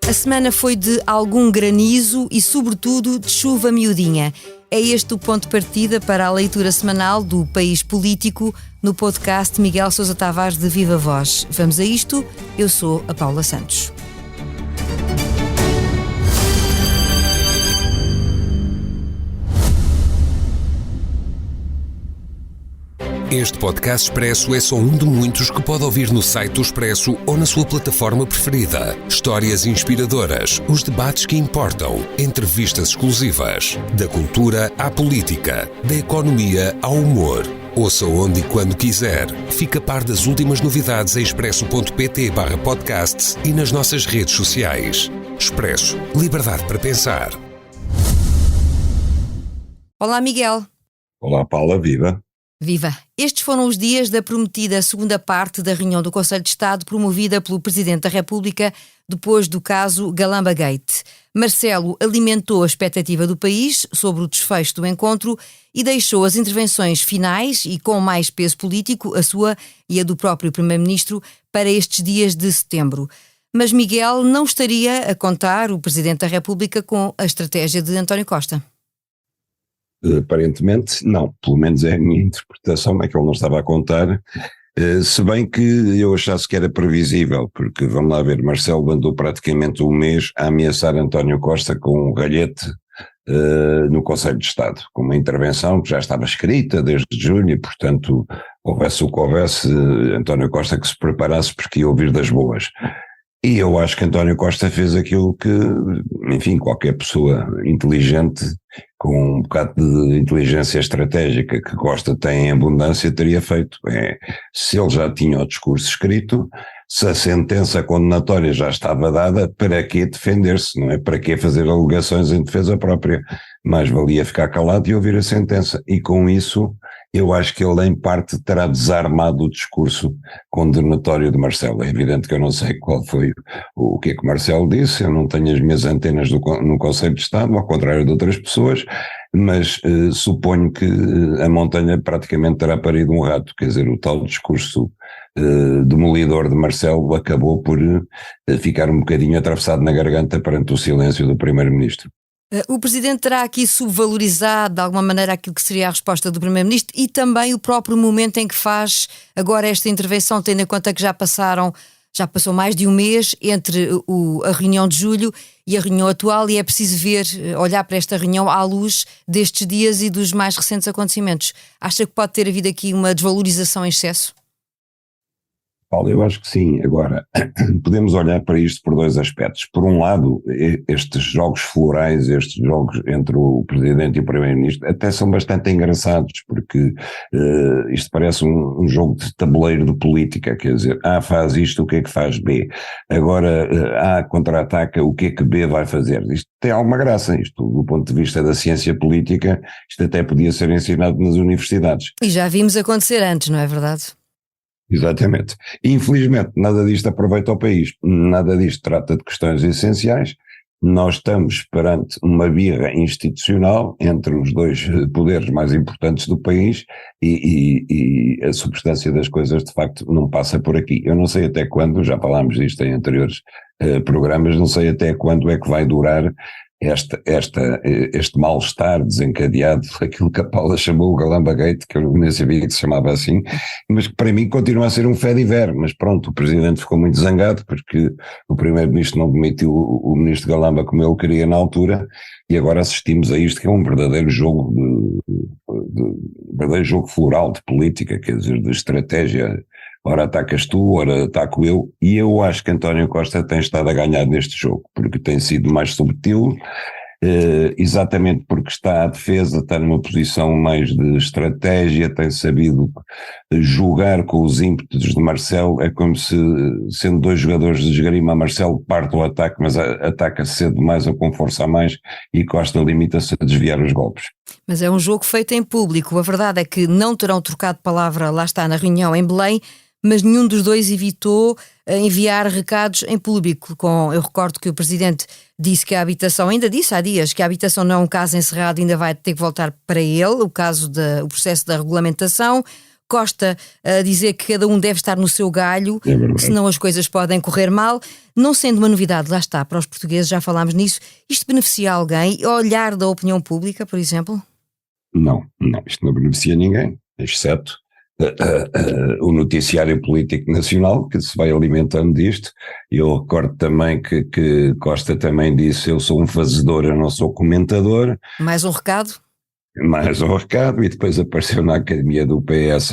A semana foi de algum granizo e, sobretudo, de chuva miudinha. É este o ponto de partida para a leitura semanal do País Político no podcast Miguel Sousa Tavares de Viva Voz. Vamos a isto? Eu sou a Paula Santos. Este podcast Expresso é só um de muitos que pode ouvir no site do Expresso ou na sua plataforma preferida. Histórias inspiradoras, os debates que importam, entrevistas exclusivas. Da cultura à política, da economia ao humor. Ouça onde e quando quiser. Fica a par das últimas novidades em expresso.pt/podcasts e nas nossas redes sociais. Expresso. Liberdade para pensar. Olá, Miguel. Olá, Paula, viva. Viva! Estes foram os dias da prometida segunda parte da reunião do Conselho de Estado promovida pelo Presidente da República depois do caso Galamba Gate. Marcelo alimentou a expectativa do país sobre o desfecho do encontro e deixou as intervenções finais e com mais peso político, a sua e a do próprio Primeiro-Ministro, para estes dias de setembro. Mas Miguel não estaria a contar o Presidente da República com a estratégia de António Costa. Aparentemente não, pelo menos é a minha interpretação, é que ele não estava a contar, se bem que eu achasse que era previsível, porque vamos lá ver, Marcelo andou praticamente um mês a ameaçar António Costa com um ralhete no Conselho de Estado, com uma intervenção que já estava escrita desde junho e, portanto, houvesse o que houvesse, António Costa que se preparasse porque ia ouvir das boas. E eu acho que António Costa fez aquilo que, enfim, qualquer pessoa inteligente, com um bocado de inteligência estratégica que Costa tem em abundância, teria feito. Se ele já tinha o discurso escrito, se a sentença condenatória já estava dada, para que defender-se, não é? Para que fazer alegações em defesa própria? Mais valia ficar calado e ouvir a sentença. E com isso, eu acho que ele em parte terá desarmado o discurso condenatório de Marcelo. É evidente que eu não sei qual foi o que é que Marcelo disse, eu não tenho as minhas antenas no Conselho de Estado, ao contrário de outras pessoas, mas suponho que a montanha praticamente terá parido um rato, quer dizer, o tal discurso demolidor de Marcelo acabou por ficar um bocadinho atravessado na garganta perante o silêncio do Primeiro-Ministro. O Presidente terá aqui subvalorizado de alguma maneira aquilo que seria a resposta do Primeiro-Ministro e também o próprio momento em que faz agora esta intervenção, tendo em conta que já passou mais de um mês entre a reunião de julho e a reunião atual e é preciso olhar para esta reunião à luz destes dias e dos mais recentes acontecimentos. Acha que pode ter havido aqui uma desvalorização em excesso? Paulo, eu acho que sim. Agora, podemos olhar para isto por dois aspectos. Por um lado, estes jogos florais, estes jogos entre o Presidente e o Primeiro-Ministro, até são bastante engraçados, porque isto parece um jogo de tabuleiro de política, quer dizer, A faz isto, o que é que faz B? Agora, A contra-ataca, o que é que B vai fazer? Isto tem alguma graça, isto do ponto de vista da ciência política, isto até podia ser ensinado nas universidades. E já vimos acontecer antes, não é verdade? Exatamente. Infelizmente, nada disto aproveita o país, nada disto trata de questões essenciais. Nós estamos perante uma birra institucional entre os dois poderes mais importantes do país e a substância das coisas de facto não passa por aqui. Eu não sei até quando, já falámos disto em anteriores programas, não sei até quando é que vai durar este mal-estar desencadeado, aquilo que a Paula chamou o Galamba Gate, que eu nem sabia que se chamava assim, mas que para mim continua a ser um fait divers. Mas pronto, o Presidente ficou muito zangado porque o Primeiro-Ministro não demitiu o Ministro Galamba como ele queria na altura e agora assistimos a isto que é um verdadeiro jogo verdadeiro jogo floral de política, quer dizer, de estratégia. Ora atacas tu, ora ataco eu, e eu acho que António Costa tem estado a ganhar neste jogo, porque tem sido mais subtil, exatamente porque está à defesa, está numa posição mais de estratégia, tem sabido jogar com os ímpetos de Marcelo, é como se, sendo dois jogadores de esgrima, Marcelo parte o ataque, mas ataca cedo mais ou com força a mais, e Costa limita-se a desviar os golpes. Mas é um jogo feito em público, a verdade é que não terão trocado palavra, lá está, na reunião em Belém, mas nenhum dos dois evitou enviar recados em público. Eu recordo que o Presidente disse que a habitação, ainda disse há dias, que a habitação não é um caso encerrado, ainda vai ter que voltar para ele, o processo da regulamentação. Costa a dizer que cada um deve estar no seu galho, senão as coisas podem correr mal. Não sendo uma novidade, lá está, para os portugueses, já falámos nisso, isto beneficia alguém? Olhar da opinião pública, por exemplo? Não, isto não beneficia ninguém, exceto o noticiário político nacional, que se vai alimentando disto. Eu recordo também que Costa também disse: eu sou um fazedor, eu não sou comentador. Mais um recado? Mais um recado, e depois apareceu na Academia do PS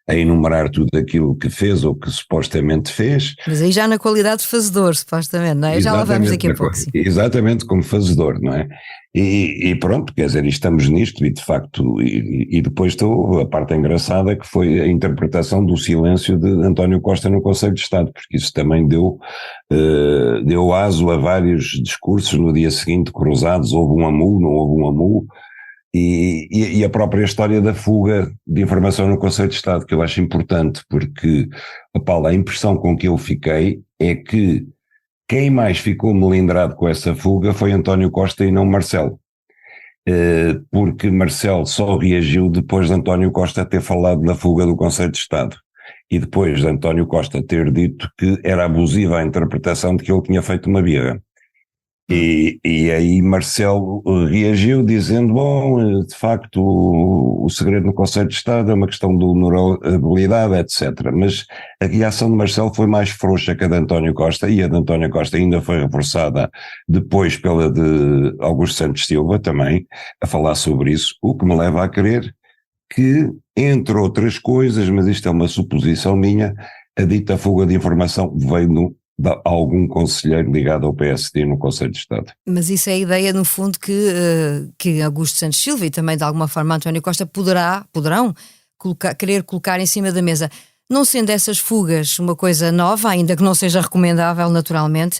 a enumerar tudo aquilo que fez ou que supostamente fez. Mas aí já na qualidade de fazedor, supostamente, não é? Já lá vamos daqui a pouco, sim. Exatamente, como fazedor, não é? E pronto, quer dizer, estamos nisto e de facto, e depois a parte engraçada que foi a interpretação do silêncio de António Costa no Conselho de Estado, porque isso também deu aso a vários discursos no dia seguinte cruzados: houve um amu, não houve um amu. E a própria história da fuga de informação no Conselho de Estado, que eu acho importante, porque, Paulo, a impressão com que eu fiquei é que quem mais ficou melindrado com essa fuga foi António Costa e não Marcelo, porque Marcelo só reagiu depois de António Costa ter falado da fuga do Conselho de Estado e depois de António Costa ter dito que era abusiva a interpretação de que ele tinha feito uma birra. E aí Marcelo reagiu dizendo: bom, de facto o segredo no Conselho de Estado é uma questão de honorabilidade, etc. Mas a reação de Marcelo foi mais frouxa que a de António Costa, e a de António Costa ainda foi reforçada depois pela de Augusto Santos Silva também, a falar sobre isso, o que me leva a crer que, entre outras coisas, mas isto é uma suposição minha, a dita fuga de informação veio de algum conselheiro ligado ao PSD no Conselho de Estado. Mas isso é a ideia, no fundo, que Augusto Santos Silva e também de alguma forma António Costa poderão querer colocar em cima da mesa. Não sendo essas fugas uma coisa nova, ainda que não seja recomendável naturalmente,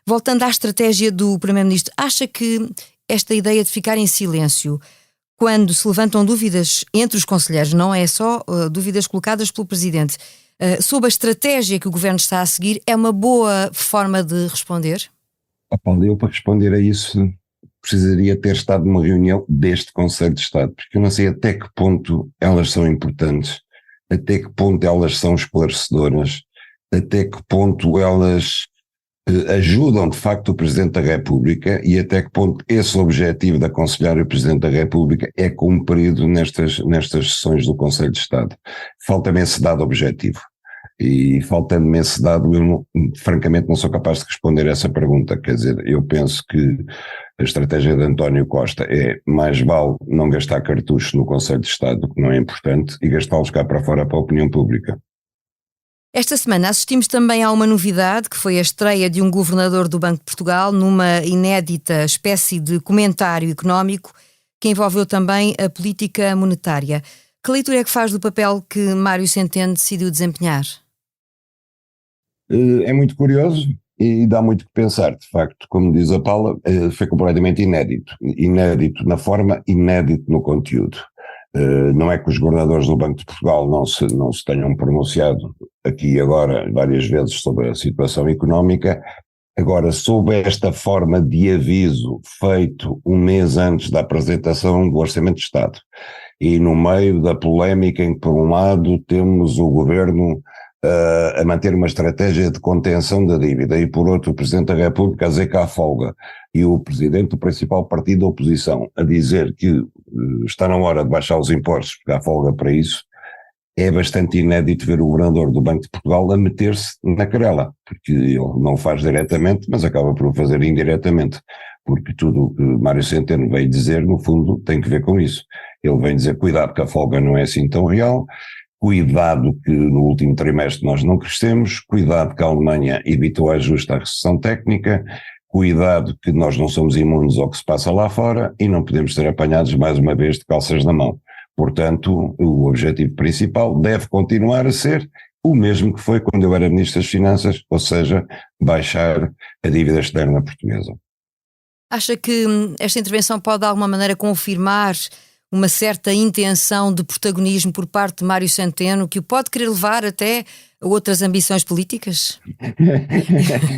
voltando à estratégia do Primeiro-Ministro, acha que esta ideia de ficar em silêncio quando se levantam dúvidas entre os conselheiros, não é só dúvidas colocadas pelo Presidente, sobre a estratégia que o Governo está a seguir, é uma boa forma de responder? Paulo, eu para responder a isso precisaria ter estado numa reunião deste Conselho de Estado, porque eu não sei até que ponto elas são importantes, até que ponto elas são esclarecedoras, até que ponto elas ajudam de facto o Presidente da República e até que ponto esse objetivo de aconselhar o Presidente da República é cumprido nestas sessões do Conselho de Estado. Falta-me esse dado objetivo. E faltando-me esse dado, eu francamente não sou capaz de responder essa pergunta. Quer dizer, eu penso que a estratégia de António Costa é: mais vale não gastar cartuchos no Conselho de Estado, que não é importante, e gastá-los cá para fora para a opinião pública. Esta semana assistimos também a uma novidade, que foi a estreia de um governador do Banco de Portugal numa inédita espécie de comentário económico que envolveu também a política monetária. Que leitura é que faz do papel que Mário Centeno decidiu desempenhar? É muito curioso e dá muito que pensar, de facto. Como diz a Paula, foi completamente inédito. Inédito na forma, inédito no conteúdo. Não é que os governadores do Banco de Portugal não se tenham pronunciado aqui e agora várias vezes sobre a situação económica. Agora, sob esta forma de aviso feito um mês antes da apresentação do Orçamento de Estado e no meio da polémica em que, por um lado, temos o Governo a manter uma estratégia de contenção da dívida e, por outro, o Presidente da República a dizer que há folga e o Presidente do principal partido da oposição a dizer que está na hora de baixar os impostos porque há folga para isso, é bastante inédito ver o Governador do Banco de Portugal a meter-se na querela, porque ele não o faz diretamente, mas acaba por o fazer indiretamente, porque tudo o que Mário Centeno veio dizer, no fundo, tem que ver com isso. Ele vem dizer: cuidado que a folga não é assim tão real, cuidado que no último trimestre nós não crescemos, cuidado que a Alemanha evitou a justa recessão técnica, cuidado que nós não somos imunes ao que se passa lá fora e não podemos ser apanhados mais uma vez de calças na mão. Portanto, o objetivo principal deve continuar a ser o mesmo que foi quando eu era Ministro das Finanças, ou seja, baixar a dívida externa portuguesa. Acha que esta intervenção pode de alguma maneira confirmar uma certa intenção de protagonismo por parte de Mário Centeno, que o pode querer levar até a outras ambições políticas?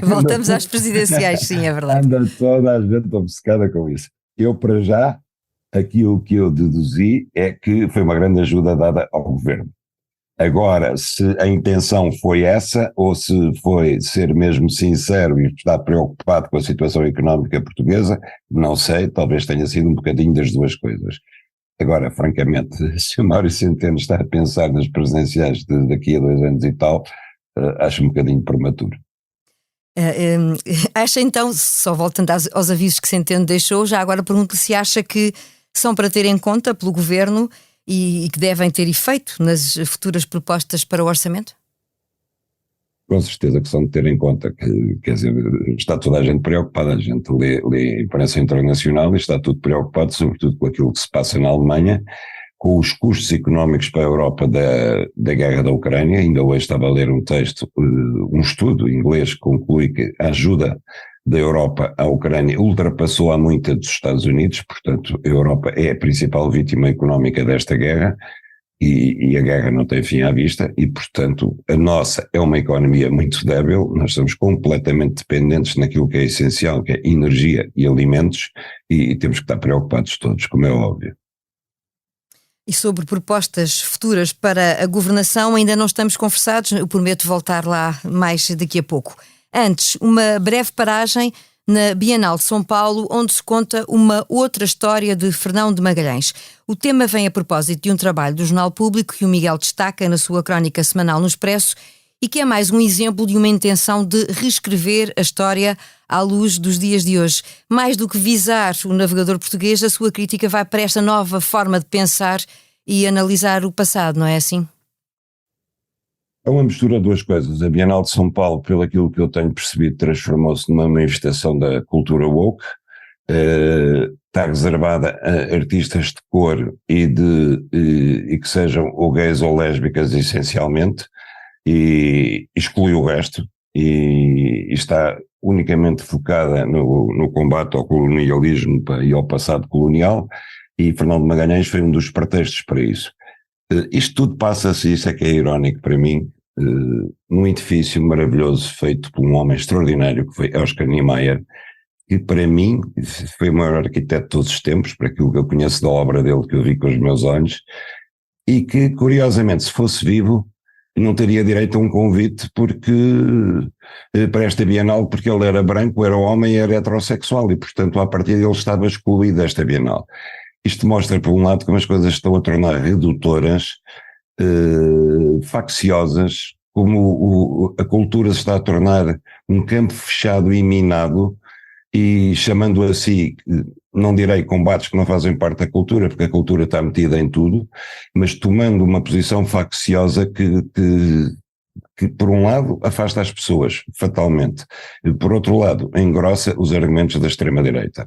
Voltamos às presidenciais, sim, é verdade. Anda toda a gente obcecada com isso. Eu, para já, Aquilo que eu deduzi é que foi uma grande ajuda dada ao governo. Agora, se a intenção foi essa, ou se foi ser mesmo sincero e estar preocupado com a situação económica portuguesa, não sei, talvez tenha sido um bocadinho das duas coisas. Agora, francamente, se o Mário Centeno está a pensar nas presidenciais daqui a 2 anos e tal, acho um bocadinho prematuro. Acha então, só voltando aos avisos que Centeno deixou, já agora pergunto-lhe se acha que são para ter em conta pelo governo e que devem ter efeito nas futuras propostas para o orçamento? Com certeza que são de ter em conta, que, quer dizer, está toda a gente preocupada, a gente lê a imprensa internacional e está tudo preocupado, sobretudo com aquilo que se passa na Alemanha, com os custos económicos para a Europa da guerra da Ucrânia. Ainda hoje estava a ler um texto, um estudo inglês que conclui que a ajuda da Europa à Ucrânia ultrapassou há muito a dos Estados Unidos, portanto a Europa é a principal vítima económica desta guerra e a guerra não tem fim à vista e, portanto, a nossa é uma economia muito débil, nós estamos completamente dependentes naquilo que é essencial, que é energia e alimentos, e temos que estar preocupados todos, como é óbvio. E sobre propostas futuras para a governação ainda não estamos conversados, eu prometo voltar lá mais daqui a pouco. Antes, uma breve paragem na Bienal de São Paulo, onde se conta uma outra história de Fernão de Magalhães. O tema vem a propósito de um trabalho do Jornal Público que o Miguel destaca na sua crónica semanal no Expresso e que é mais um exemplo de uma intenção de reescrever a história à luz dos dias de hoje. Mais do que visar o navegador português, a sua crítica vai para esta nova forma de pensar e analisar o passado, não é assim? É uma mistura de duas coisas. A Bienal de São Paulo, pelo aquilo que eu tenho percebido, transformou-se numa manifestação da cultura woke, está reservada a artistas de cor e que sejam ou gays ou lésbicas essencialmente, e exclui o resto, e está unicamente focada no combate ao colonialismo e ao passado colonial, e Fernão de Magalhães foi um dos pretextos para isso. Isto tudo passa-se, isso é que é irónico para mim, num edifício maravilhoso feito por um homem extraordinário que foi Oscar Niemeyer, que para mim foi o maior arquiteto de todos os tempos, para aquilo que eu conheço da obra dele, que eu vi com os meus olhos, e que curiosamente, se fosse vivo, não teria direito a um convite para esta Bienal, porque ele era branco, era homem e era heterossexual, e portanto à partida ele estava excluído desta Bienal. Isto mostra, por um lado, como as coisas estão a tornar redutoras, facciosas, como a cultura se está a tornar um campo fechado e minado, e chamando a si, não direi combates que não fazem parte da cultura, porque a cultura está metida em tudo, mas tomando uma posição facciosa que por um lado afasta as pessoas, fatalmente, e por outro lado engrossa os argumentos da extrema-direita.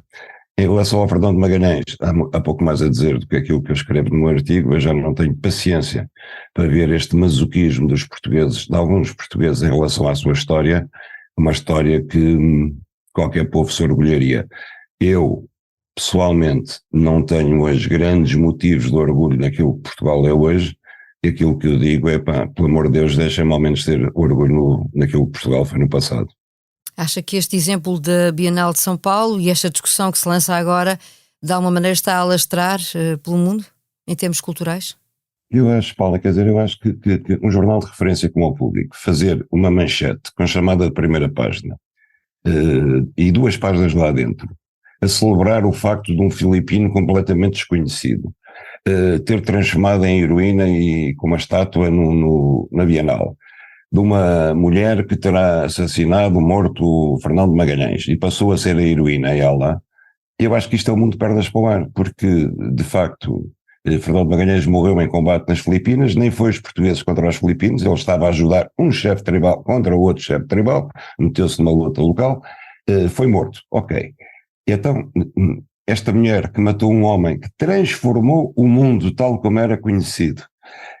Em relação ao Fernão de Magalhães, há pouco mais a dizer do que aquilo que eu escrevo no artigo. Eu já não tenho paciência para ver este masoquismo dos portugueses, de alguns portugueses, em relação à sua história, uma história que qualquer povo se orgulharia. Eu, pessoalmente, não tenho hoje grandes motivos de orgulho naquilo que Portugal é hoje, e aquilo que eu digo é, pelo amor de Deus, deixem-me ao menos ter orgulho naquilo que Portugal foi no passado. Acha que este exemplo da Bienal de São Paulo e esta discussão que se lança agora, de alguma maneira está a alastrar pelo mundo, em termos culturais? Eu acho, Paula, quer dizer, eu acho que um jornal de referência como o Público, fazer uma manchete com a chamada de primeira página, e 2 páginas lá dentro, a celebrar o facto de um filipino completamente desconhecido, ter transformado em heroína e com uma estátua na Bienal, de uma mulher que terá assassinado, morto Fernão de Magalhães, e passou a ser a heroína ela. Eu acho que isto é o mundo de pernas para o ar, porque, de facto, Fernão de Magalhães morreu em combate nas Filipinas, nem foi os portugueses contra os filipinos, ele estava a ajudar um chefe tribal contra o outro chefe tribal, meteu-se numa luta local, foi morto, ok. E então, esta mulher que matou um homem que transformou o mundo tal como era conhecido,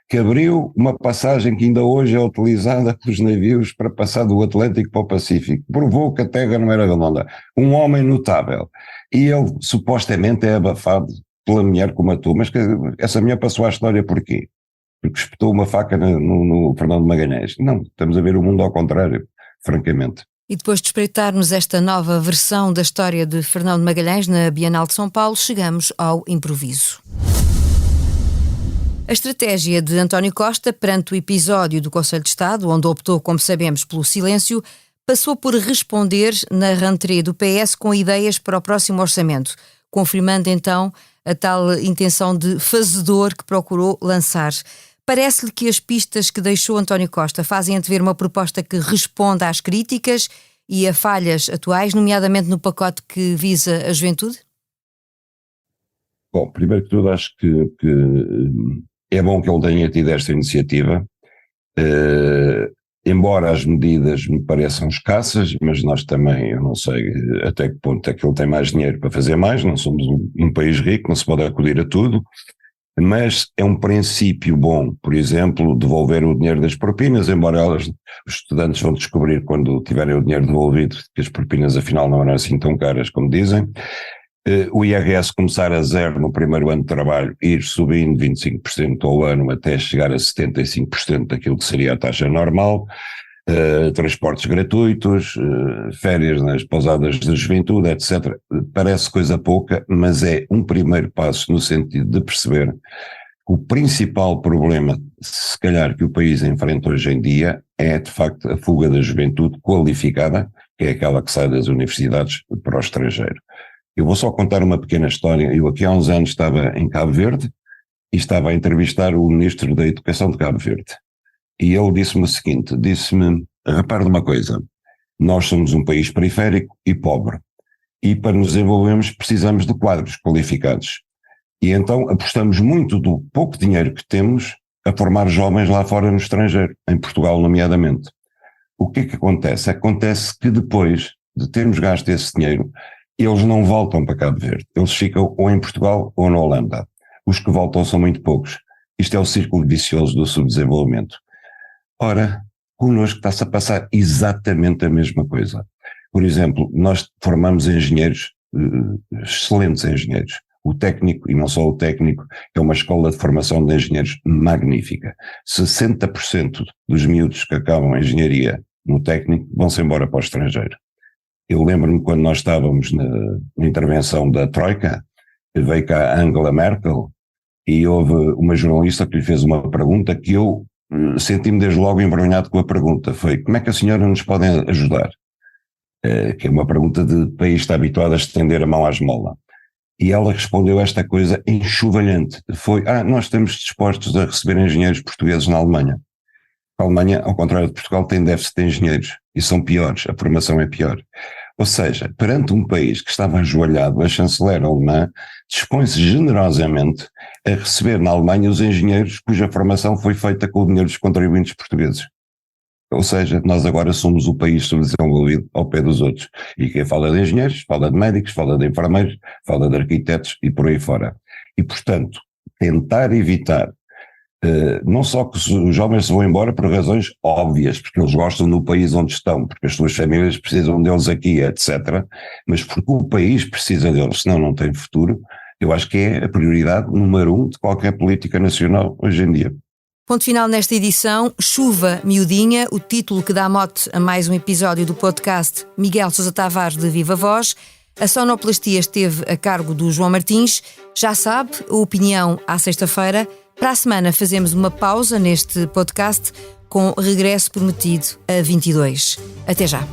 que abriu uma passagem que ainda hoje é utilizada pelos navios para passar do Atlântico para o Pacífico, provou que a Terra não era redonda, um homem notável, e ele supostamente é abafado pela mulher que o matou, mas essa mulher passou à história porquê? Porque espetou uma faca no Fernão de Magalhães. Não, estamos a ver o mundo ao contrário, francamente. E depois de espreitarmos esta nova versão da história de Fernão de Magalhães na Bienal de São Paulo, chegamos ao improviso. A estratégia de António Costa perante o episódio do Conselho de Estado, onde optou, como sabemos, pelo silêncio, passou por responder na rentrée do PS com ideias para o próximo orçamento, confirmando então a tal intenção de fazedor que procurou lançar. Parece-lhe que as pistas que deixou António Costa fazem antever uma proposta que responda às críticas e a falhas atuais, nomeadamente no pacote que visa a juventude? Bom, primeiro que tudo acho que é bom que ele tenha tido esta iniciativa, embora as medidas me pareçam escassas, mas nós também, eu não sei até que ponto é que ele tem mais dinheiro para fazer mais, não somos um país rico, não se pode acudir a tudo, mas é um princípio bom, por exemplo, devolver o dinheiro das propinas, embora os estudantes vão descobrir quando tiverem o dinheiro devolvido que as propinas afinal não eram assim tão caras como dizem. O IRS começar a zero no primeiro ano de trabalho, ir subindo 25% ao ano até chegar a 75% daquilo que seria a taxa normal, transportes gratuitos, férias nas pousadas de juventude, etc. Parece coisa pouca, mas é um primeiro passo no sentido de perceber que o principal problema, se calhar, que o país enfrenta hoje em dia é, de facto, a fuga da juventude qualificada, que é aquela que sai das universidades para o estrangeiro. Eu vou só contar uma pequena história. Eu aqui há uns anos estava em Cabo Verde e estava a entrevistar o Ministro da Educação de Cabo Verde. E ele disse-me o seguinte, disse-me, repare numa coisa, nós somos um país periférico e pobre, e para nos desenvolvermos precisamos de quadros qualificados. E então apostamos muito do pouco dinheiro que temos a formar jovens lá fora no estrangeiro, em Portugal nomeadamente. O que é que acontece? Acontece que depois de termos gasto esse dinheiro, eles não voltam para Cabo Verde, eles ficam ou em Portugal ou na Holanda. Os que voltam são muito poucos. Isto é o círculo vicioso do subdesenvolvimento. Ora, connosco está-se a passar exatamente a mesma coisa. Por exemplo, nós formamos engenheiros, excelentes engenheiros. O técnico, e não só o técnico, é uma escola de formação de engenheiros magnífica. 60% dos miúdos que acabam a engenharia no técnico vão-se embora para o estrangeiro. Eu lembro-me quando nós estávamos na intervenção da Troika, veio cá a Angela Merkel e houve uma jornalista que lhe fez uma pergunta que eu senti-me desde logo envergonhado com a pergunta. Foi, como é que a senhora nos pode ajudar? Que é uma pergunta de país que está habituado a estender a mão à esmola. E ela respondeu esta coisa enxovalhante. Foi, nós estamos dispostos a receber engenheiros portugueses na Alemanha. A Alemanha, ao contrário de Portugal, tem déficit de engenheiros e são piores, a formação é pior. Ou seja, perante um país que estava ajoelhado, a chanceler alemã dispõe-se generosamente a receber na Alemanha os engenheiros cuja formação foi feita com o dinheiro dos contribuintes portugueses. Ou seja, nós agora somos o país subdesenvolvido ao pé dos outros. E quem fala de engenheiros, fala de médicos, fala de enfermeiros, fala de arquitetos e por aí fora. E, portanto, tentar evitar não só que os jovens se vão embora por razões óbvias, porque eles gostam do país onde estão, porque as suas famílias precisam deles aqui, etc., mas porque o país precisa deles, senão não tem futuro, eu acho que é a prioridade número 1 de qualquer política nacional hoje em dia. Ponto final nesta edição, Chuva Miudinha, o título que dá mote a mais um episódio do podcast Miguel Sousa Tavares de Viva Voz. A sonoplastia esteve a cargo do João Martins. Já sabe, a opinião à sexta-feira. Para a semana fazemos uma pausa neste podcast com regresso prometido a 22. Até já.